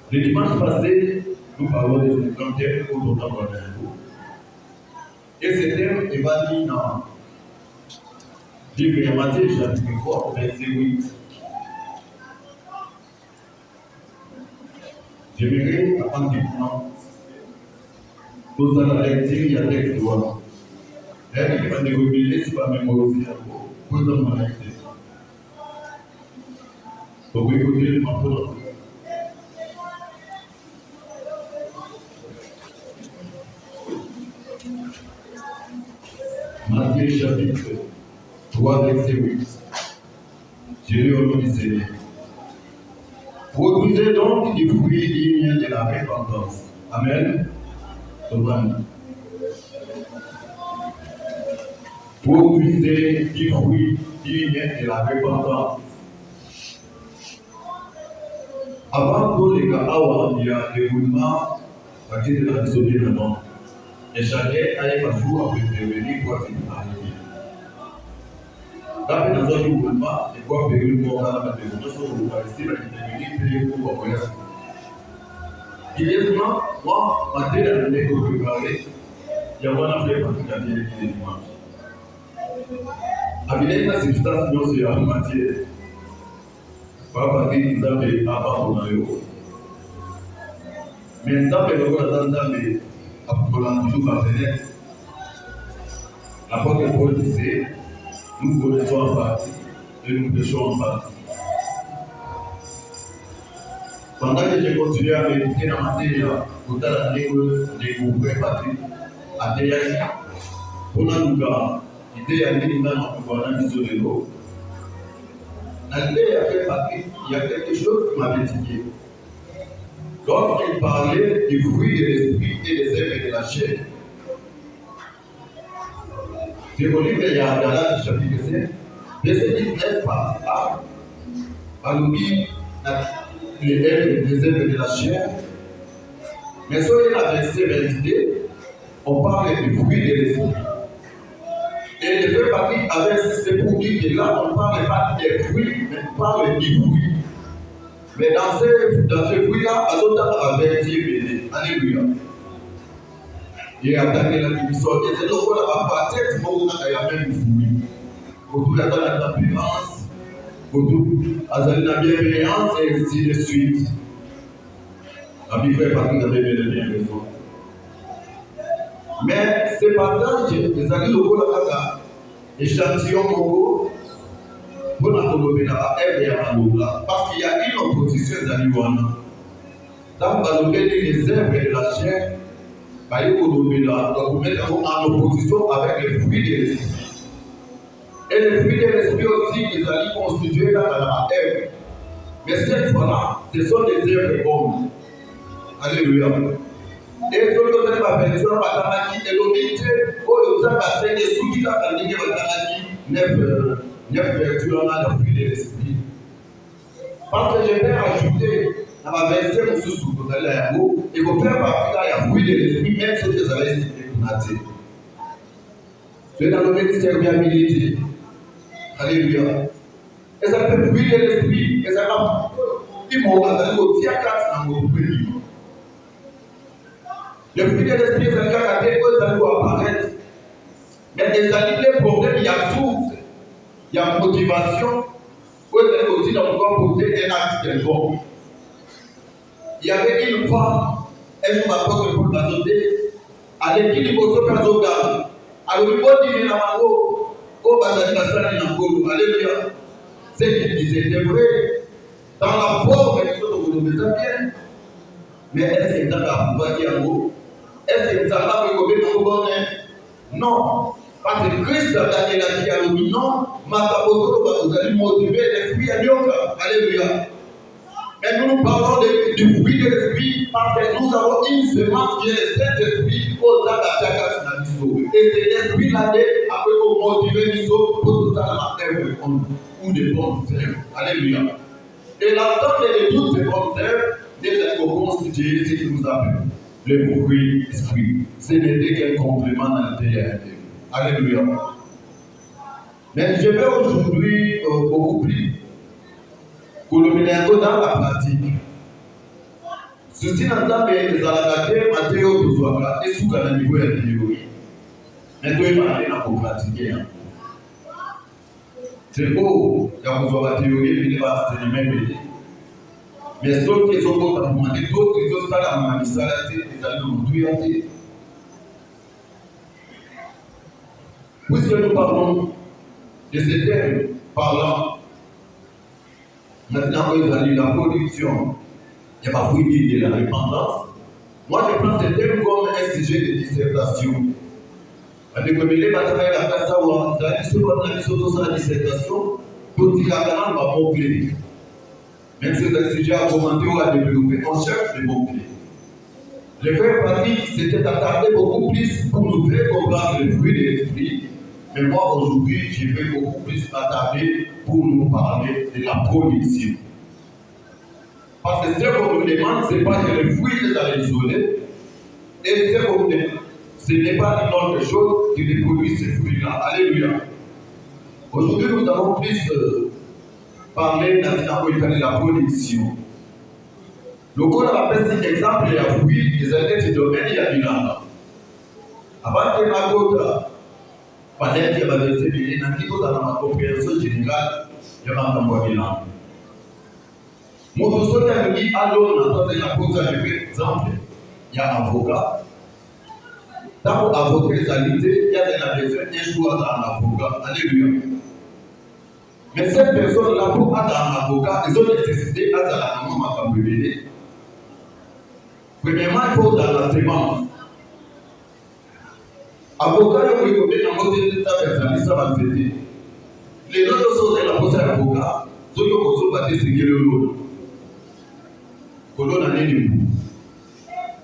Le dimanche passé, nous parlons de 51 au total de et c'était évalué dans le livre de Matthieu, chapitre 3, verset 8. J'aimerais apprendre du plan. Nous allons lecture, il y a texte de loi. Et il va dérober, c'est pas mémoriser encore. Vous allez m'en lecture. Donc, écoutez le parcours. Matthieu chapitre 3, verset 8. Je lis au nom du Seigneur. Produisez donc des fruits dignes de la repentance. Amen. Amen. Produisez des fruits dignes de la repentance. Avant que les gars il y a des mouvements à partir de la dissolution de nom. Et chacun a un jour à prévenir quoi qu'il arrive. Quand dans un mouvement, il faut faire une mort à la dévotion pour rester dans l'intégrité pour envoyer ça. Immédiatement, moi, matin, dans l'année que je préparais, il y a un affaire particulière qui est dimanche. Avec la substance, nous sommes en matière. Pas partir des amis à part pour nous. Mais nous avons besoin d'amis à pour toujours la fenêtre. L'apôtre Paul disait, nous connaissons en partie et nous péchons en partie. Pendant que j'ai continué à méditer dans ma télé, pour découvrir Patrick, à Théâtre, pour nous gars, il était à l'île pour voir un de l'eau. Dans l'idée, il y a quelque chose qui m'avait dit. Lorsqu'il parlait du fruit de l'esprit et des œuvres de la chair, c'est au livre de Galates, chapitre 5, verset 19, partie A, à nous dire les œuvres de la chair. Mais sur la verset 22, on parle du fruit de l'esprit. Et le frère Patrick avait insisté pour dire que là, on ne parle pas des fruits, mais on parle du fruit. Mais dans ce fruit-là, Adonai avait dit béni. Alléluia. Il a attaqué la division. Et c'est donc qu'on a parti du monde où il y a même fruit. Autour de la puissance, autour de la bienveillance, et ainsi de suite. La Bible Patrick avait bien raison. Mais ce passage, les amis locaux, échantillon Congo, pour la Colombia, parce qu'il y a une opposition d'Aliwana. Dans les œuvres de la chair, donc mettre en opposition avec les fruits de l'esprit. Et les fruits de l'esprit aussi, ils allaient constituer dans la œuvre. Mais cette fois-là, ce sont des œuvres bonnes. Alléluia. Et ce que vous avez fait, sur la bataille, et l'obité, vous avez passé des sous-titres dans la bataille, neuf vertus dans le fruit de l'esprit. Parce que je vais ajouter dans ma verset, vous allez à vous, et vous faire partie dans le fruit de l'esprit, même si vous avez cité pour nater. C'est dans le ministère de l'humilité. Alléluia. Et ça peut fruit de l'esprit, et ça va. Il m'a dit aussi à 4 dans mon pays. Le fruit de l'esprit, c'est le cas que eux allez apparaître. Mais les problèmes, il y a source, il y a motivation. Eux allez aussi dans le corps poser un acte quelconque. Il y avait une femme, elle m'a pas pour la noter, à l'équipe du Bosso Kazoga, à l'Unibo du Minamako, au Bazali Bassani Nakolo, alléluia. C'est qu'il disait, c'est vrai, dans la pauvre, elle dit, bien. Mais est-ce que ça va dire un mot? Est-ce que ça va me bonheur? Non. Parce que Christ a dit à l'homme, non, vous allez motiver l'esprit à Yoka. Alléluia. Et nous parlons du fruit de l'esprit parce que nous avons une semence qui est le Saint-Esprit aux Abachaka. Et c'est l'esprit-là après nous motiver les autres pour tout ça dans la terre ou des bonnes œuvres. Alléluia. Et l'ensemble de toutes ces bonnes œuvres, déjà pour constituer ce que nous appelons le fruit d'esprit. Ce n'était qu'un complément dans la terre. Alléluia. Mais je vais aujourd'hui beaucoup plus pour le mélanger dans la pratique. Ceci n'a pas été zalagate, Mathéo Tozouaka, et sous la niveau de théorie. Mais toi, il m'a dit pour pratiquer. C'est beau, il y a une théorie, mais il va se même. Mais ceux qui sont pour demander, d'autres qui sont dans la manifestation, ils allaient nous tuer. Puisque nous parlons de ces termes parlant, maintenant vous allez la production, il n'y a pas de la dépendance. Moi je prends ces termes comme un sujet de dissertation. Avec le milieu matériel à la savoir, la dissertation, tout il y a quand même un bon clé. Même si le sujet a commenté ou à développer, on cherche les bons clés. Le frère Patrick s'était attardé beaucoup plus pour nous faire comprendre le fruit de l'esprit. Mais moi, aujourd'hui, je vais beaucoup plus m'attarder pour nous parler de la production. Parce que ce qu'on nous demande, ce n'est pas que le fruit est à l'isoler. Et ce qu'on nous demande, ce n'est pas une autre chose qui nous produit ces fruits-là. Alléluia. Aujourd'hui, nous allons plus parler de la production. Le code appelle cet exemple et à fruit des aides de domaine et à bilan. Avant que ma côte, peut-être qu'il y a des séminaires, il y a une compréhension générale de ma bilan. Mon dossier a dit alors, on a posé un exemple. Il y a un avocat. Dans l'avocat, il y a besoin d'un choix d'un avocat. Alléluia. Mais cette personne-là, pour être un avocat, ils ont nécessité à la maman à m'appeler. Premièrement, il faut dans la sémence. Avocat, il faut que dans votre état personnel, ça va s'aider. Les autres choses de la posée à l'avocat, ceux qui ont battu, c'est que l'eau. Colonne à l'ennemi.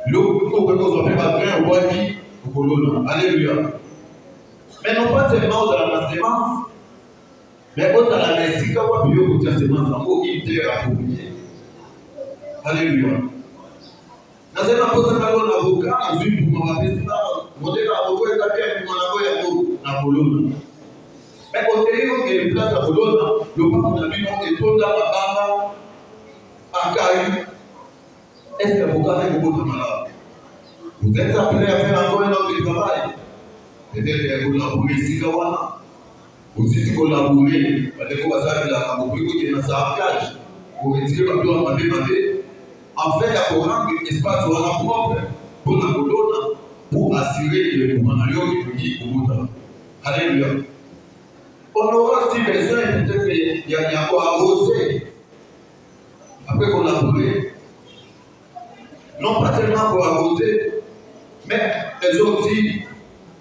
L'eau, il faut que vous soyez pas bien au bois qui, au colonne. Alléluia. Mais non pas seulement dans la sémence, mais aussi dans la Mexique, on va mieux que la sémence, en mot approprié. Alléluia. Dans un apostle, avocat, dans une pour ma modèle avocat, est appelé pour mon avocat à Colonne. Mais quand il y a une place à Colonne, le pape n'a vu est tout dans la bande à Caillou. Est-ce que l'avocat est beaucoup de malade? Vous êtes appelé à faire encore un autre travail. Peut-être que vous collaborez ici, Kawana. Vous aussi collaborez, parce que vous avez la compris que dans sa cage, vous retirez le plan à demander. En fait, il y a un programme d'espace propre pour la colonne pour assurer le commandant qui dit au bout. Alléluia. On aura aussi besoin, peut-être qu'il y a quoi arroser. Après collaborer. Non pas seulement pour arroser, mais aussi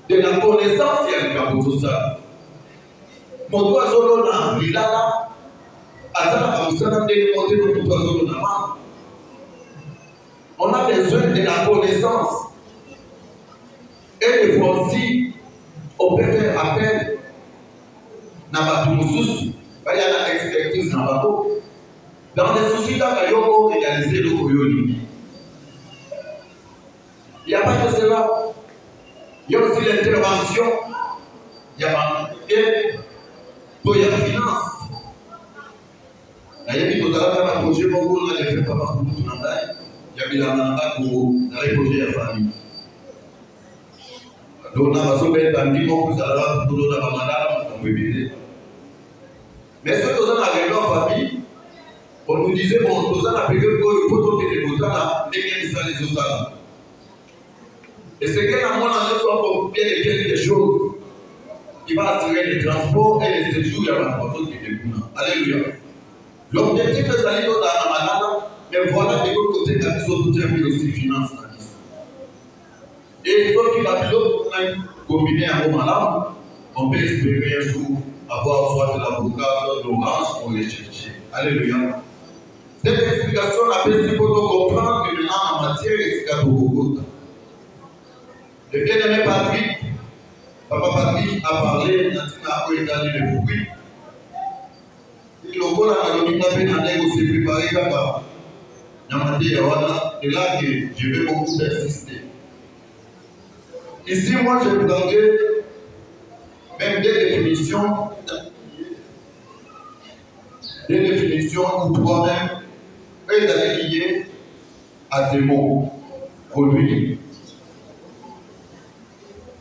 de la connaissance il y a pour tout ça. Mon doigt solona, il a là, à ça, comme ça, on a démonté notre doigt solona. On a besoin de la connaissance. Et de voici, on peut faire appel à il y a l'expertise dans les soucis d'Akayoko réaliser le Koyoni. Il n'y a pas que cela. Il y a aussi l'intervention. Il y a la finance. Il y a des projets beaucoup de fait pas pour tout le monde. Il y a pour les projets de la famille. Donc, on a besoin d'un petit peu plus à l'heure pour nous avoir mais ce que nous avons arrivé en famille, on nous disait, bon, nous avons appris que il faut que les moutons là, les autres là. Et c'est qu'à mon avis, soit bien quelque chose qui va assurer les transports et les séjours de la transport qui est découlent. Alléluia. L'objectif est d'aller dans la manade, mais voilà que l'autre côté de la mission de aussi finance. Et ce qui va combiner à un moment là, on peut espérer un jour avoir soit de l'avocat, soit de l'orange pour les chercher. Alléluia. Cette explication a permis pour nous comprendre que maintenant en matière de le bien-aimé Patrick, Papa Patrick a parlé de le fruit. Et le corps a négocié, préparé là-bas. Et là que je vais beaucoup insister. Ici, moi, j'ai présenté même des définitions ou trois même, et d'aller lier à ces mots, produire.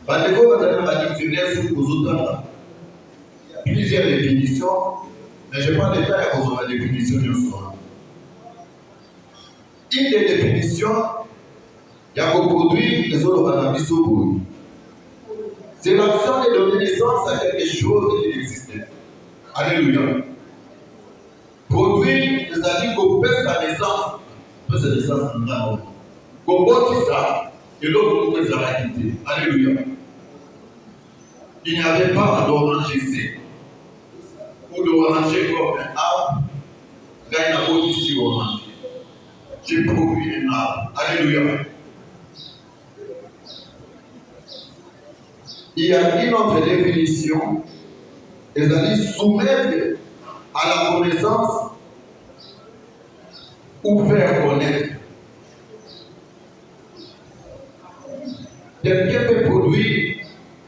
Bandeko, vous avez un dictionnaire sur vos auteurs. Plusieurs définitions, mais je prends des cas pour la définition du soir. Une des définitions, il y a pour produire les autres cannabis au bruit. C'est l'action de donner naissance à quelque chose qui existait. Alléluia. Produire, c'est-à-dire qu'on pèse la naissance. Peut se naissance en qu'on bâtit ça, et l'autre nous peut la quitter. Alléluia. Il n'y avait pas d'oranger C. Ou d'oranger comme un arbre. Là, il n'y a pas d'ici oranger. J'ai produit un arbre. Alléluia. Il y a une autre définition, c'est-à-dire soumettre à la connaissance ou faire connaître. Quelqu'un peut produire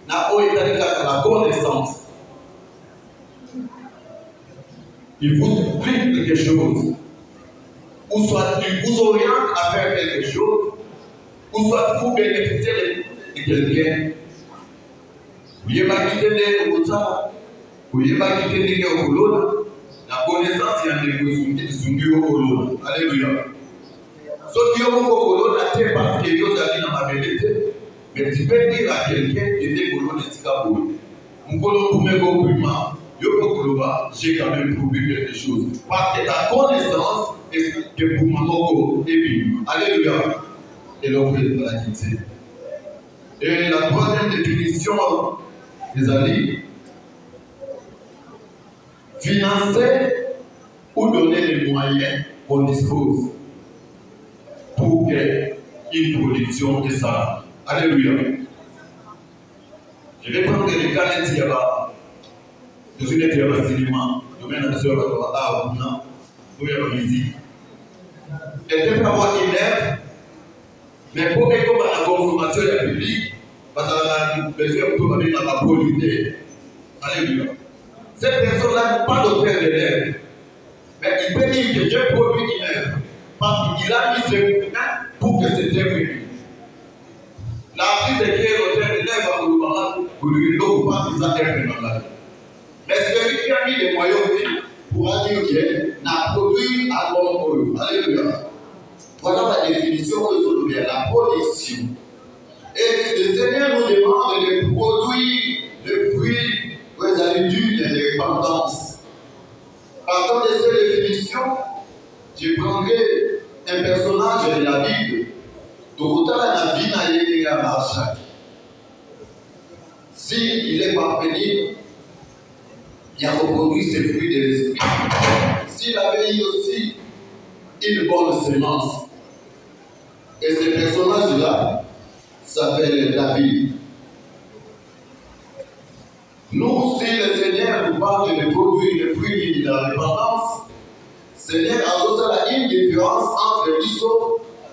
la connaissance. Il vous explique quelque chose, ou soit il vous oriente à faire quelque chose, ou soit vous bénéficiez de quelqu'un. Vous n'avez pas quitté les ça, vous n'avez pas quitté les Kolona. La connaissance est un des Kolona. Alléluia. Ce qui est au Kolona, c'est parce que Dieu a dit dans ma vérité. Mais tu peux dire à quelqu'un qui est Kolona de Tikabo. Mon Kolona pour me comprendre, j'ai quand même prouvé quelque chose. Parce que ta connaissance est que pour mon et puis, alléluia. Et l'homme de la quitter. Et la troisième définition, les amis, financer ou donner les moyens qu'on dispose pour qu'une production de ça. Alléluia. Je vais prendre les cas de Tiaba. Je suis net à cinéma. Je vais dans le à Abuna. Nous y avons musique. Et peut avoir une aide, mais pour que la consommation de la publique, parce que la besoin de dans la pollution. Alléluia. Cette personne-là n'a pas d'hôtel de l'air. Mais il peut dire que Dieu produit une œuvre. Parce qu'il a mis ce moyen pour que cette œuvre vive. La prise de créer l'hôtel de l'air va pour le moment pour lui, l'eau, pas que ça œuvre dans la vie. Mais celui qui a mis les moyens aussi pourra dire que n'a produit à l'homme. Alléluia. Voilà la définition de la production. Et le Seigneur nous demande de produire le fruit aux habitudes de repentance. Partant de cette définition, je prendrai un personnage de la Bible. Donc, la vie n'a été à marcher. S'il est parvenu, il a reproduit ses fruits de l'esprit. S'il avait eu aussi une bonne semence. Et ce personnage-là s'appelle David. Nous, si le Seigneur nous parle de produire le fruit de la repentance, le Seigneur a aussi une différence entre l'issue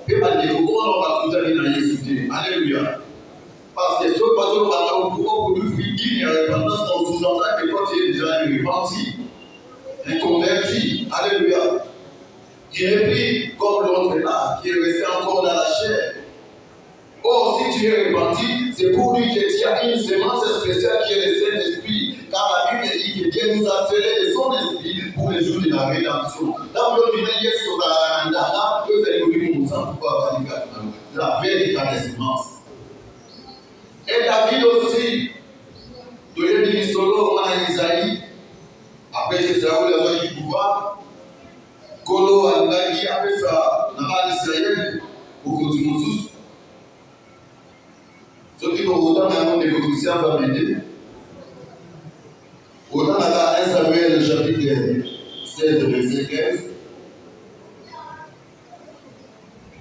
et le développement de la Jésus. Alléluia. Parce que ce que nous avons produit fruit de la repentance, on sous-entend que quand tu es déjà repenti, un converti. Alléluia. Qui n'est plus comme l'autre là, qui est resté encore dans la chair. Or, si tu es repenti, c'est pour lui que tu as une semence spéciale qui est le Saint-Esprit. Car la Bible dit que Dieu nous a scellé de son esprit pour les jours de la rédemption. Dans le domaine de Yesu, là, que c'est lui qui nous a la véritable semence. Et David aussi, tu es dit solo en Isaïe, après que Saoul a eu le pouvoir, Kolo Algagi après ça, dans l'Israël, au côté de Moussous. Ceux qui ont autant de négociations va m'aider. Autant dans 1 Samuel chapitre 16, verset 15.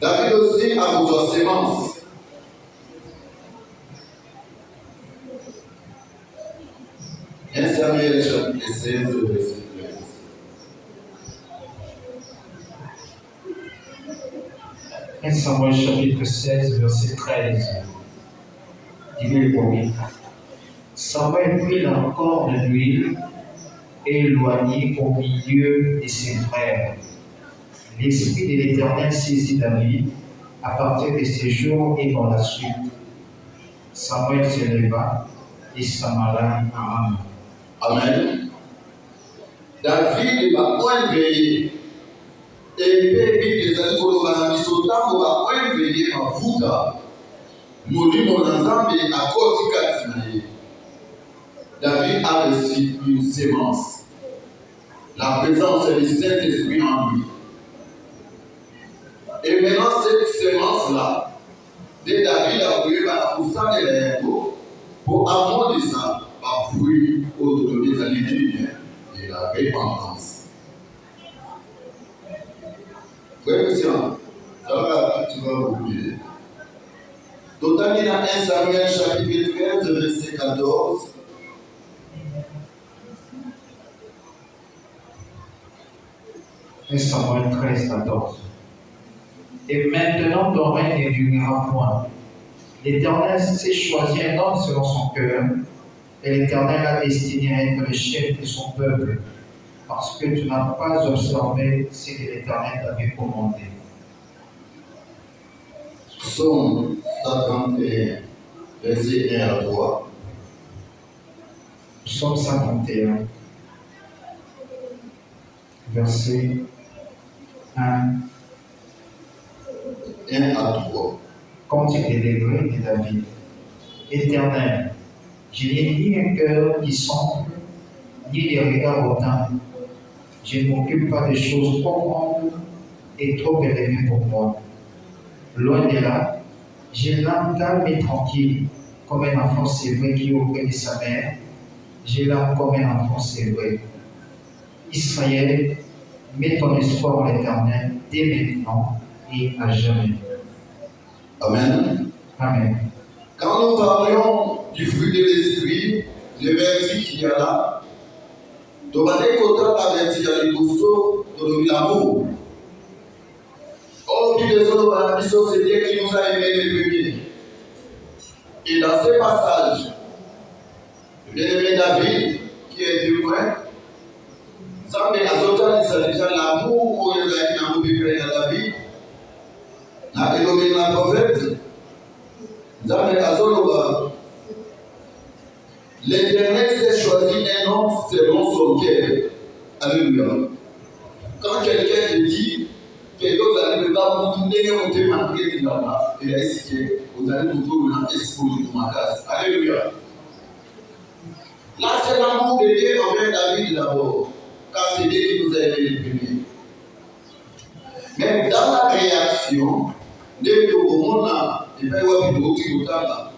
David aussi a pour sa sémence. Un Samuel chapitre 16, verset 15. 1 Samuel chapitre 16, verset 13. Il est le premier. Samuel prit encore de l'huile et éloigné au milieu de ses frères. L'Esprit de l'Éternel saisit David à partir de ces jours et dans la suite. Samuel se leva et s'en alla à Rama. Amen. David va enlever et puis des alcooliques qui sont là pour enlever ma fouta. Molimo Nzambe à côté. David a reçu une sémence. La présence du Saint-Esprit en lui. Et maintenant, cette sémence-là, de David a voulu la pousser de l'ego pour amener ça par fruit autour des alléluia et la repentance. Frère Christian, ça va, tu vas oublier. D'autant qu'il y a 1 Samuel chapitre 13, verset 14. Et Samuel 13, 14. Et maintenant ton règne ne durera point. L'Éternel s'est choisi un homme selon son cœur, et l'Éternel a destiné à être le chef de son peuple, parce que tu n'as pas observé ce que l'Éternel t'avait commandé. Psaume 51, verset 1 à 3. Psaume 51, verset 1 à 3. Cantique des degrés de David. Éternel, je n'ai ni un cœur qui sombre, ni des regards hautains. Je ne m'occupe pas des choses trop grandes et trop élevées pour moi. Loin de là, j'ai l'âme calme et tranquille, comme un enfant sévré qui est auprès de sa mère. J'ai l'âme comme un enfant sévré. Israël, mets ton espoir en l'Éternel dès maintenant et à jamais. Amen. Amen. Quand nous parlions du fruit de l'esprit, le verset qu'il y a là, tu vas découvrir la verset à l'épousseau de l'amour. Or, puis les autres, c'est Dieu qui nous a aimés les premiers. Et dans ce passage, le bien-aimé David, qui est témoin, ça met à Zotan, c'est déjà l'amour pour les amis dans le pays de David. La dénommé la prophète, l'Éternel s'est choisi un homme selon son cœur. Alléluia. Quand quelqu'un te dit que vous allez me faire pour tout démonter ma prière, il a essayé, vous allez vous trouver dans l'esprit de ma case. Alléluia. Là, c'est l'amour de Dieu envers David d'abord, car c'est Dieu qui nous a aidés les premiers. Mais dans la réaction, dès que au monde là, il va y avoir une autre chose là.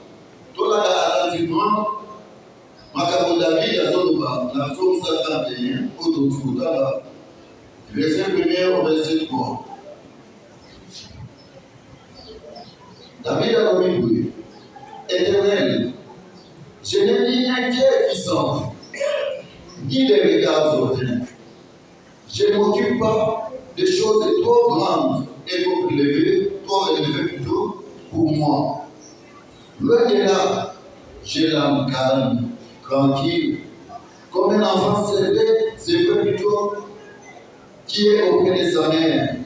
Tout là, dans l'environnement, Macabon David, la Psaume 51, autour de là, verset 1 au verset 3. David a nommé Éternel, je n'ai ni un cœur qui s'enfle, ni des regards hautains. Je ne m'occupe pas des choses trop grandes et trop élevées plutôt pour moi. Loin de là, j'ai l'âme calme, tranquille, comme un enfant sévré plutôt, qui est auprès de sa mère.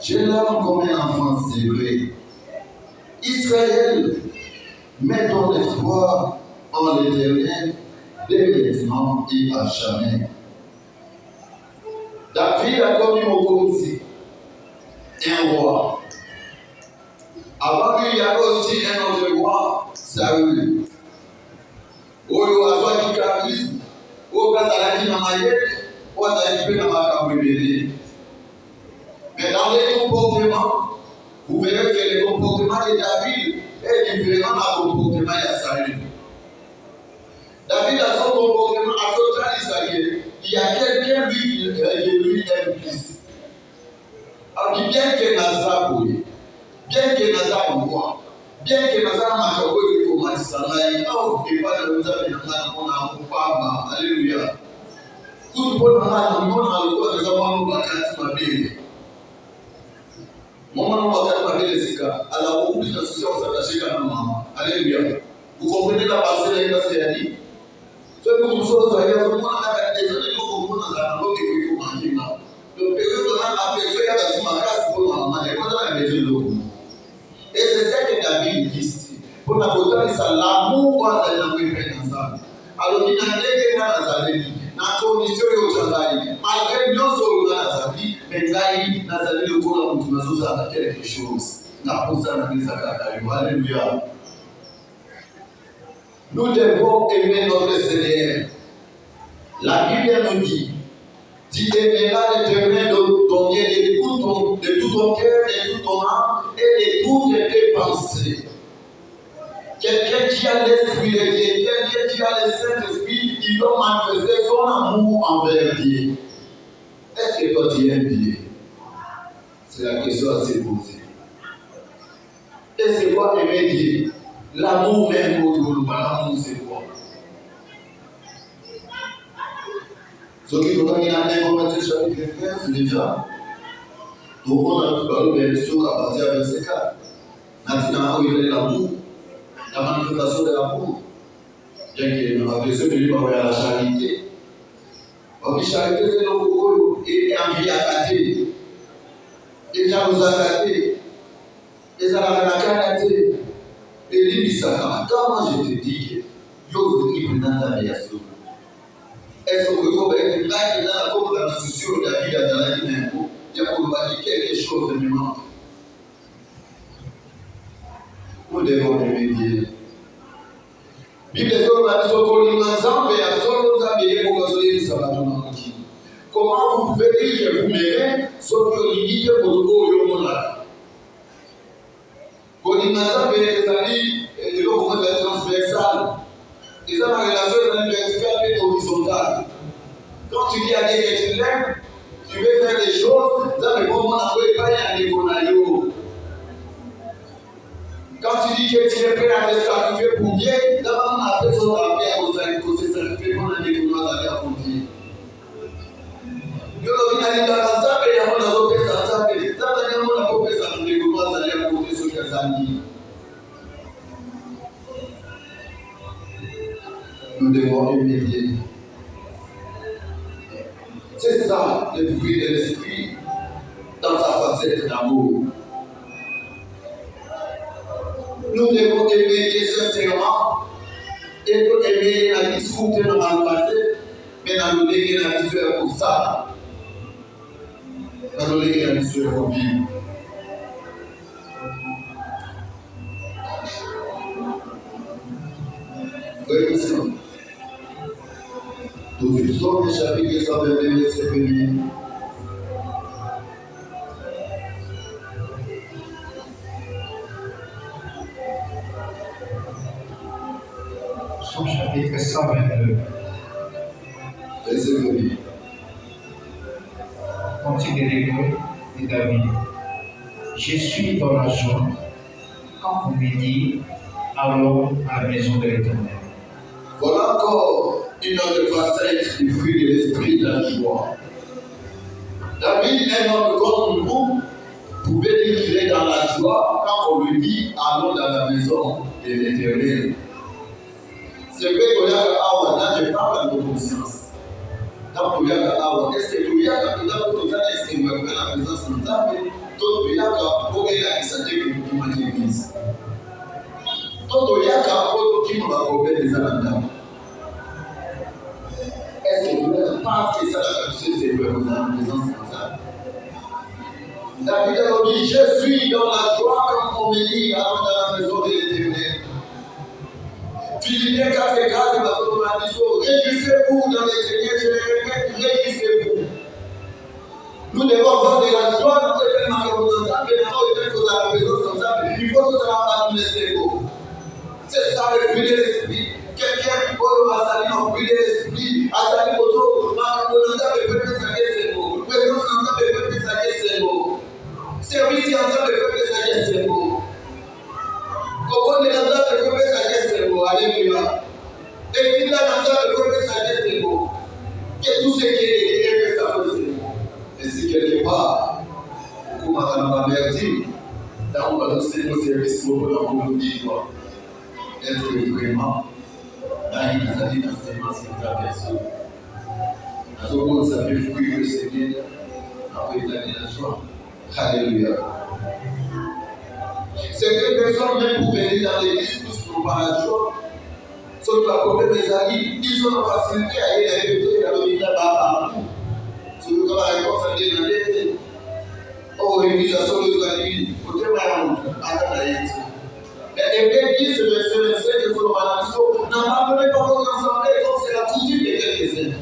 J'ai l'âme comme un enfant sévré. Israël, mets ton espoir en l'Éternel dès maintenant et à jamais. David a connu aussi un roi. Avant lui, il y avait aussi un autre roi, Saül. Oyo azwa kikabisme, oyo kazalaki na mayele, oyo azalaki mpe na makambo ebele. Mais dans les comportements, vous verrez que le comportement de David est différent du comportement de Saül. David a son comportement à total Israël. Il y a quelqu'un qui lui aime plus. Alors bien que Nazar bien que Nazar moi, bien que Nazar m'a dit que comment ça va, oh, et pas de nous avoir on a pas, alléluia. Tout le monde a le corps des hommes qui ont ma vie. Maman va faire les cas. Alors, vous pouvez associer aux attachés à maman. Alléluia. Vous comprenez la parcelle de ce qu'il dit? Ce que vous savez, vous avez des gens qui comprennent dans la langue que vous mangez là. Le période de la affection, il y a aussi ma casse pour ma maman. Et quand on a besoin de l'eau. Et c'est ça que David dit ici. Pour la beauté de ça, l'amour va aller dans le pays ensemble. Alors, il y a des gens dans la vie, dans la condition de travail, malgré nous sommes dans la vie, mais là, dans la vie, nous avons quelque chose. La poussée de Satan. Alléluia. Nous devons aimer notre Seigneur. La Bible nous dit, tu aimeras l'Éternel de tout ton cœur, de tout ton âme et de toutes tes pensées. Quelqu'un qui a l'Esprit de Dieu, quelqu'un qui a le Saint-Esprit, il doit manifester son amour envers Dieu. Est-ce que toi tu aimes Dieu? C'est la question à se poser. Et c'est quoi aimer Dieu? L'amour même pour nous, l'amour c'est quoi? Ce qui nous donne un Matthieu chapitre 15 déjà. Donc on a parlé bien sûr à partir de verset 4. Maintenant, il y a l'amour, la manifestation de l'amour. Bien que dans la version de l'Ibre, il y a la charité. Donc la charité, c'est le rôle et envie à gâter. Et jaloux à gâter. Et ça la gâter. Et l'Ibisaka, comment je te dis que yo veux dans ta vie. Est-ce que vous pouvez être là dans la structure de la vie de la vie, il y a pour dire quelque chose de mémoire. Nous devons aimer Dieu. Bible dit comment vous pouvez dire que vous m'aimez sauf que vous dites que vous êtes transversal. Ils ont une relation verticale et horizontale. Quand tu dis à Dieu que tu l'aimes, tu veux faire des choses, ça ne peut pas y aller. Quand tu dis que tu es prêt à te sacrifier pour Dieu, d'abord on a besoin d'appeler à se sacrifier pour la découverte à pour Dieu. Nous avons dit dans l'ensemble, il y a un autre ensemble. Ça veut dire qu'on a pas besoin de découverte à pour Dieu sur les amis. Nous devons aimer Dieu. C'est ça le fruit de l'esprit dans sa facette d'amour. Nous devons aimer Dieu sincèrement et pour aimer la discuter dans le passé, mais dans le léguer la histoire pour ça. Dans le léguer la histoire pour vivre. Voyez ça. Donc, nous sommes au chapitre 122, verset 1. Son chapitre 122. Verset 1. Continuez de David. Je suis dans la joie quand vous me dites allons à la maison de l'Éternel. Voilà encore une autre facette du fruit de l'esprit de la joie. David, un homme comme nous, pouvait dire qu'il est dans la joie quand on lui dit allons dans la maison de l'Éternel. C'est vrai qu'il y a un là, je parle de la conscience. Dans le Awa, est-ce que tu as la présence de Nzambe, tout le pour la santé que vous m'avez l'église. Tout le qui nous va couper les alandams. Est-ce que vous pensez que ça la c'est la présence de Nzambe? David a dit, je suis dans la joie comme on me dit dans la maison de l'Éternel. Philippiens 4 et 4, réjouissez-vous dans les Seigneurs, je le répète, réjouissez-vous. Nous devons avoir de la joie, nous devons être représentables, mais maintenant, il faut que la présence comme ça, il faut que ça va pas nous laisser beau. C'est ça le fruit de l'esprit. Quelqu'un qui peut assalir le fruit de l'esprit, assalir votre ma représentable peut être ça c'est beau. Présence ensemble peut être ça c'est beau. Service ensemble peut être ça c'est beau. Comment les ensemble peut être ça c'est beau. Alléluia. Et puis là, dans le premier sagesse, c'est beau. Que tout ce qui est fait, ça peut c'est beau. Et si quelque part, comme Madame la mère dit, dans le service pour la communauté, est-ce que vraiment, là, il nous a dit dans cette personne, dans ce monde, ça fait fruit que c'est bien, avec la joie. Alléluia. Certaines personnes, même pour venir dans l'église, pour par la joie, sont à côté des amis, ils ont la facilité à aller répéter la domine là-bas. Si vous avez la réponse à demander, oh, l'utilisation de l'organisme, côté moi, à la tête. Et bien, dit ce verset 25, il faut le maladition, n'abandonnez pas votre assemblée, comme c'est la coutume de quelques-uns.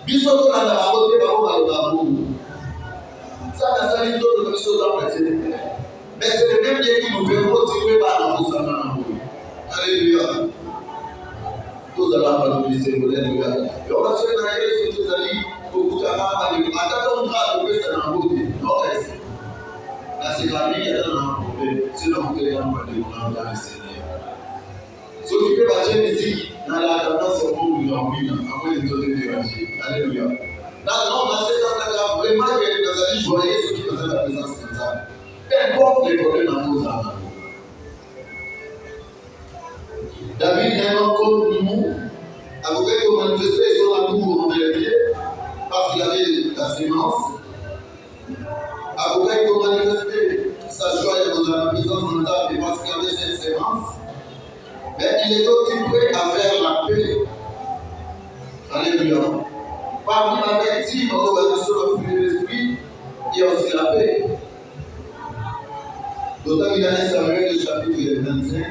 Bisous, on a la beauté, on va le babou. Ça, ça, les autres choses dans le ciel. Mais c'est le même Dieu qui nous permet de par la bouche à l'âme. Alléluia. Tous allons pas nous laisser, alléluia. Et on va se faire sur tous les amis, beaucoup de gens, attendons, on va trouver ça dans la beauté. Non, reste. Là, c'est la vie qui est dans la beauté. C'est là où on est dans le Seigneur. S'occuper de la musique, dans la tendance, c'est pour nous remplir, après les autres déranger. Alléluia. Là, non, c'est ça, vraiment, il y a des amis joyeux, ceux qui faisaient la présence comme ça. Peu importe les problèmes dans nos âmes. David est encore nous, avec pour manifester son amour envers Dieu, parce qu'il avait la sémence. Avec pour manifester sa joie dans la présence de Dieu, parce qu'il avait cette sémence. Mais il est aussi prêt à faire la paix. Alléluia. Parmi la vertu, on va dire sur le fruit de l'esprit, il y a aussi la paix. D'autant qu'il y a un Samuel, le chapitre 25.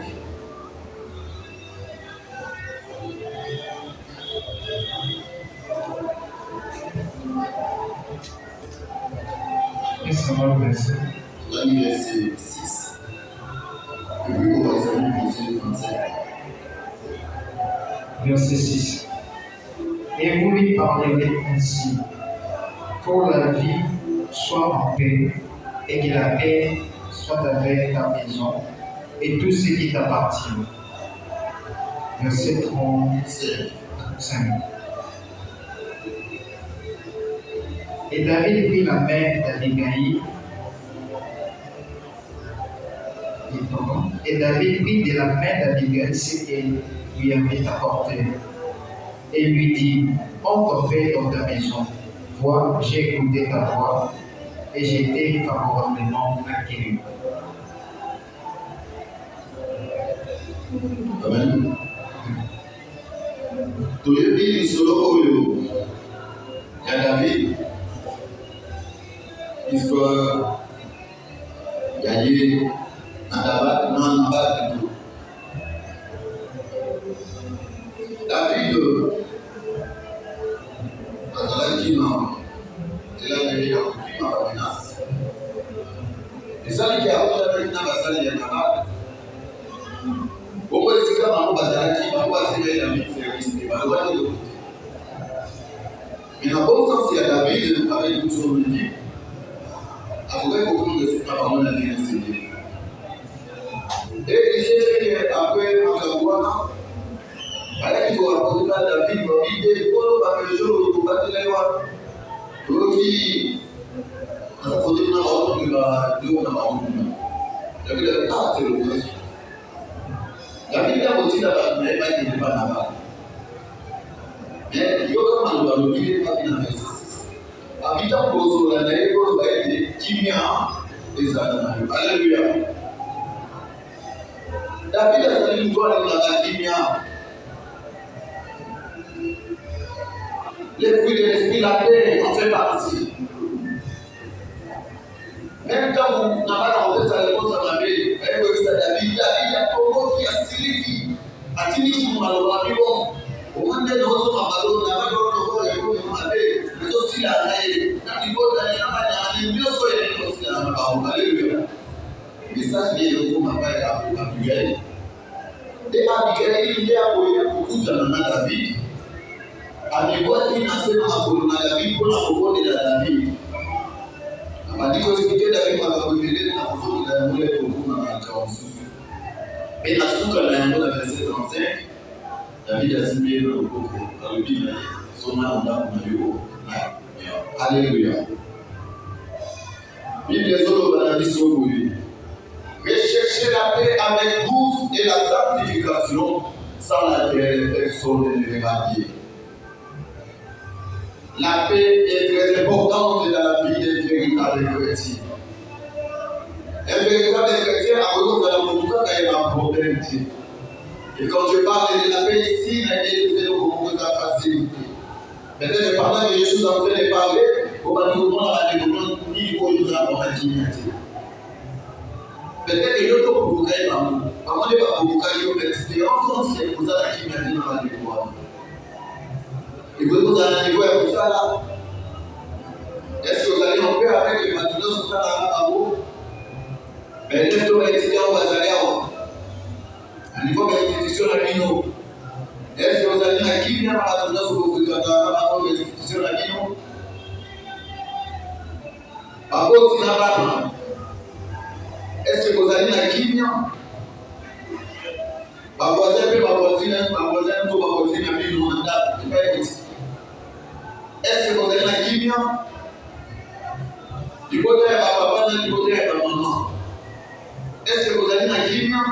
Et ça va le verset. Verset 6. Et puis on va examiner verset 25. Verset 6. Et vous lui parlerez ainsi, pour la vie soit en paix, et que la paix soit avec ta maison, et tout ce qui t'appartient. Verset 35. Et David prit la main d'Abigaïl, et David prit de la main d'Abigaïl ce qu'elle lui avait apporté, et lui dit, entre paix dans ta maison, vois, j'ai écouté ta voix, et j'ai été favorablement accueilli. Amen. Tu es dit solo il y a David, histoire, il y a eu non, pas du tout. David, quand elle a dit non, elle a dit non, il m'a pas menace. Et ça, il y a autre chose qui n'a pas ça, il y a pas. Pourquoi est-ce que maman va dire qu'il va pas se faire la vie service, il va le dire. Mais dans le bon sens, il y a David avec tout son équipe. Après, beaucoup de ce pas vraiment la vie de et il sait qu'après, en Gabouana, alors qu'il faut apporter à David, il va vider, il faut le jour où il va te l'éloigner. Qui ça faut dire que il va dire qu'on a pas eu. David a dit, ah, c'est le cas. David a aussi là-bas, mais il n'est pas là-bas. Mais il y a comme un doigt, il n'est pas bien avec ça. Habitant Bozo, la naïve, il va être Kimia et Zadana. Alléluia. David a fait une toile dans la Kimia. Les fruits de l'esprit, la paix en fait partie. Même quand vous n'avez pas rencontré sa réponse à ma vie, elle veut que ça David a Congo qui a Siliki, a Tiliki pour malheureusement bon. Au moins de nos autres ambassadeurs, n'a pas d'autre réponse à ma vie, mais aussi la raille. Quand il faut d'aller dans la mieux soyez aussi dans la parole. Alléluia. Le message vient de vous, ma paix à Abigail. Et Abigail, il est appuyé beaucoup dans la David. Alikuwa inasema hakuna David kuna ukoni la David. Maandiko yasikie David akakueleza na kuzuri na yule kuna na kausu. Bila suka na yango na verset 35. David asimie na ukoko. Alibina soma nda na yuko. Alléluia. Bible zolo banabisi huyu. Recherchez la paix avec douce et la sanctification sans laquelle personne ne verra Dieu. La paix est très importante dans la vie des véritables chrétiens. Un véritable chrétien a besoin de la montre quand il y a un problème. Et quand je parle de la paix ici, il y a beaucoup de facilité. Peut-être pendant que je suis en train de parler, on va nous demander à l'économie ni pour nous avoir la dignité. Peut-être que l'autre pour vous gagner l'amour. Avant de pas pour vous gagner l'obésité, on continue pour ça la dignité dans la mémoire. Et vous allez jouer pour ça là. Est-ce que vous allez en paix avec les matinaux sur ça là à vous? Mais les autres étudiants vont aller à niveau de l'institution à Mino. Est-ce que vous allez à qui vient à la sur vous à l'institution à Mino? À cause de la est-ce que vous allez à qui vient? Ma voisine, ma voisine, à Mino, je vais écouter. Est-ce que vous allez à qui vient? Du côté de ma papa, du côté de ma maman. Est-ce que vous allez à qui vient?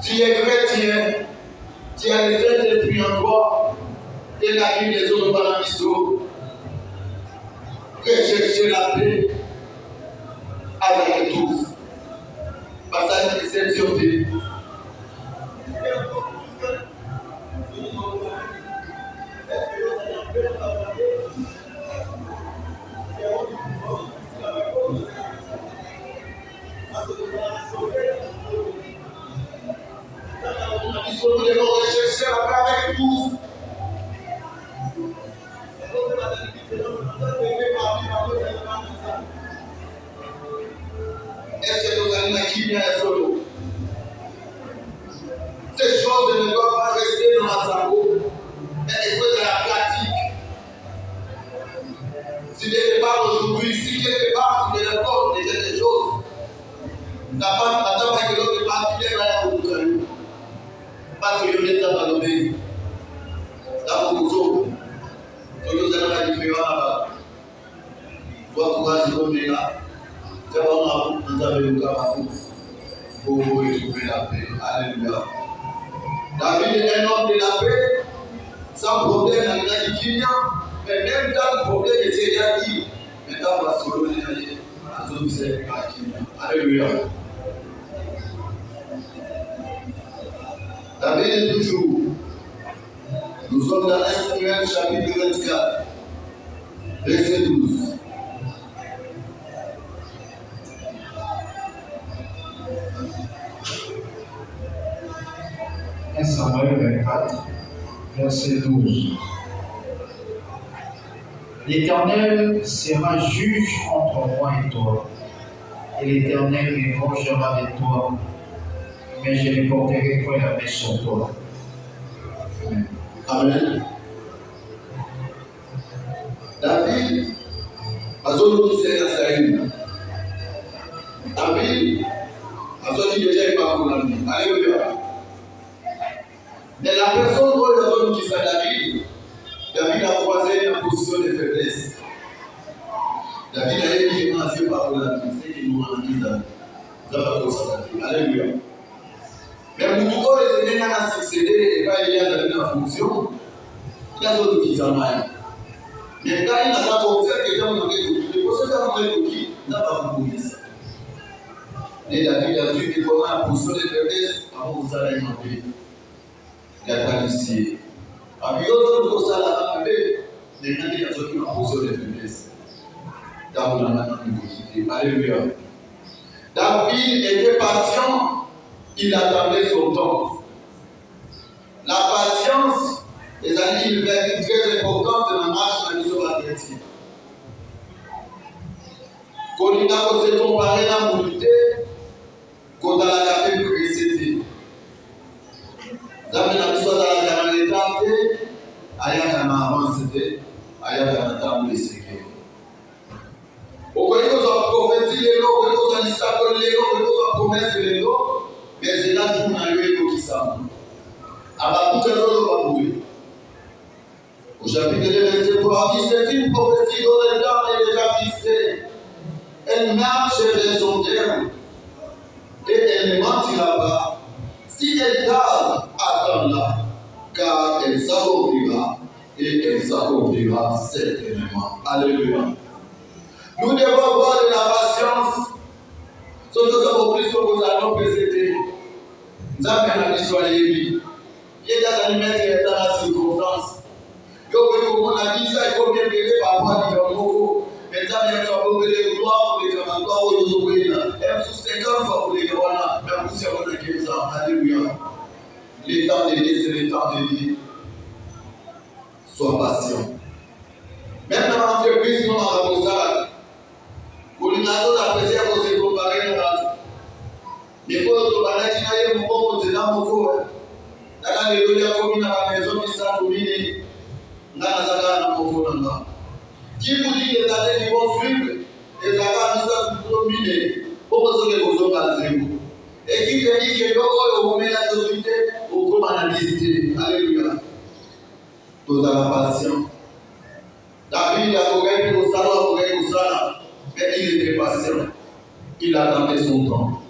Tu es chrétien, tu as le Saint-Esprit en toi, et la vie des autres par la mission. Recherchez la paix avec tous. Passage de cette sûreté. Nous devons rechercher la paix avec tous. Est-ce que nous allons qui vient solo? Ces choses ne doivent pas rester dans la cerveau, mais elles sont dans la pratique. Si quelque part aujourd'hui, si quelque part tu te rends de quelque chose, n'attends pas que l'autre part tu l'aies au bout. Parce que je n'ai pas donné. Dans beaucoup de choses, nous allons la différence là-bas. Toi, courage, je donne là. C'est vraiment nous avons le travail pour retrouver la paix. Alléluia. David est un homme de la paix, sans problème dans la vie, mais même dans le problème, il s'est dit, mais dans la solo, il a dit, la zone c'est Alléluia. David est toujours. Nous sommes dans 1 Samuel chapitre 24, verset 12. Samuel 24, verset 12. L'Éternel sera juge entre moi et toi, et l'Éternel me vengera de toi, mais je ne porterai point la main sur toi. Amen. Amen. David, Azolo c'est la Saïd. David, Azolo déjà est pas pour la vie. Alléluia. Mais la personne qui s'est David a croisé en position de faiblesse. David a été menacé par la vie. C'est qu'il nous a dit David. Alléluia. Mais pour tout le Seigneur a succédé et pas il y a David en fonction, il y a d'autres qui s'en maillent. Mais quand il n'a pas pensé que dans le réseau, il faut se faire un réseau qui n'a pas compris ça. Et David a vu qu'il faut en position de faiblesse avant que ça aille en paix. Il a qualifié. Après l'autre, nous avons la paix. Les gens qui ont en position de faiblesse. Dans la main Alléluia. David était patient, il attendait son temps. La patience, les amis, il est très importante dans la marche de la mission chrétienne. Quand il a posé ton pari dans la mobilité, quand il a café précédé. Zambi na biso za la retate ayaka na avancé ayaka na tambo eseke okoliko za prophétie lelo okoliko za lisako lelo okoliko za promesse lelo mais c'est là tout na yo ekokisama abakuta zolo baboué au chapitre 2 verset 3 dit c'est une prophétie dont le temps est déjà fixé elle marche vers son terme et elle ne mentira pas. Si elle tarde, attends-la, car elle s'accomplira et elle s'accomplira certainement. Alléluia. Nous devons avoir de la patience. Surtout ça pour plus que vous allons précéder. Nous avons bien la mission à lui. Il y a des aliments dans la circonstance. Yo comme on a dit ça, il faut bien aider par rapport à Dieu. Maintenant, il y a des gloires pour les commandoirs où nous ouvrons là. Même sous 50 fois pour les gloires, même si on a 15 ans. Alléluia. L'état de Dieu, c'est l'état de Dieu. Sois patient. Même dans l'entreprise, nous avons ça. Pour les nations, la plaisir pour se comparer à mais pour le travail, il y a un bon côté dans mon corps. Dans les lieux communs, dans la maison qui sont communes, dans la salle de mon corps. Qui vous dit les années qui vont suivre, les années qui sont dominées, pour que vous soyez à zéro. Et qui te dit que vous mettez la autorité au commandiste. Alléluia. Vous avez patient. David a couru pour ça, mais il était patient. Il attendait son temps.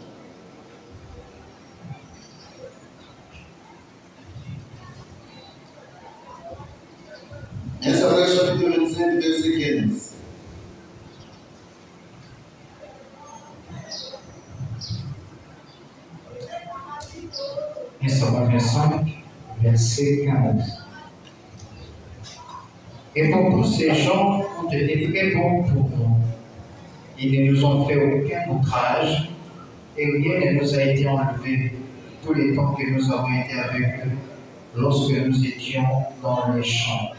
Samuel chapitre 25, verset 15. Samuel 25, verset 15. Et pour tous ces gens ont été très bons pour nous. Ils ne nous ont fait aucun outrage et rien ne nous a été enlevé tous les temps que nous avons été avec eux lorsque nous étions dans les champs.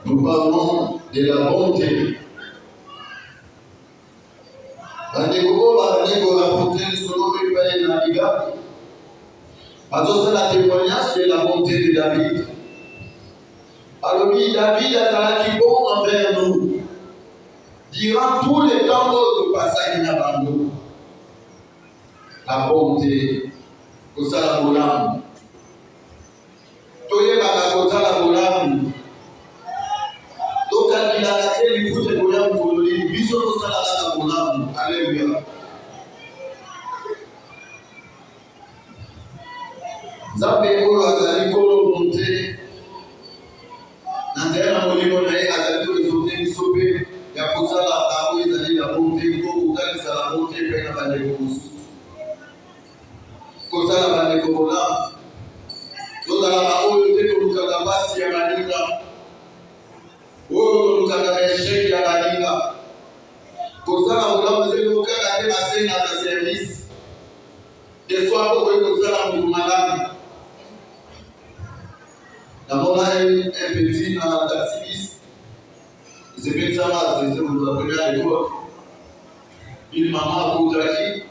Nous parlons de la bonté. Parce que c'est la témoignage de la bonté de David. Alors oui, David est bon envers nous. Durant tous les temps de passage avant nous. La bonté, pour ça la bonne. Toye bakakoza la bonne. Donc il a raté les foot de bonne pour lui. Biso pour ça la bonne. Alléluia. Zabe ko azali ko bonté. Nandera molimo na yeye azali ko zote bisope ya kozala abo ezali la bonté ko kotalisa la bonté pe na bande ko musu. Kozala bande ko bona. Tozala ba oyo te kolukaka pasi ya baninga. Oyo kolukaka esheki ya baninga. Kozala bolamu ezali kokaka te basenga na service. Des fois kokoki kozala motu malamu. D'abord, un petit taxi-bis, c'est bien ça, c'est vous apprenez à l'époque. Une maman à Koudraki,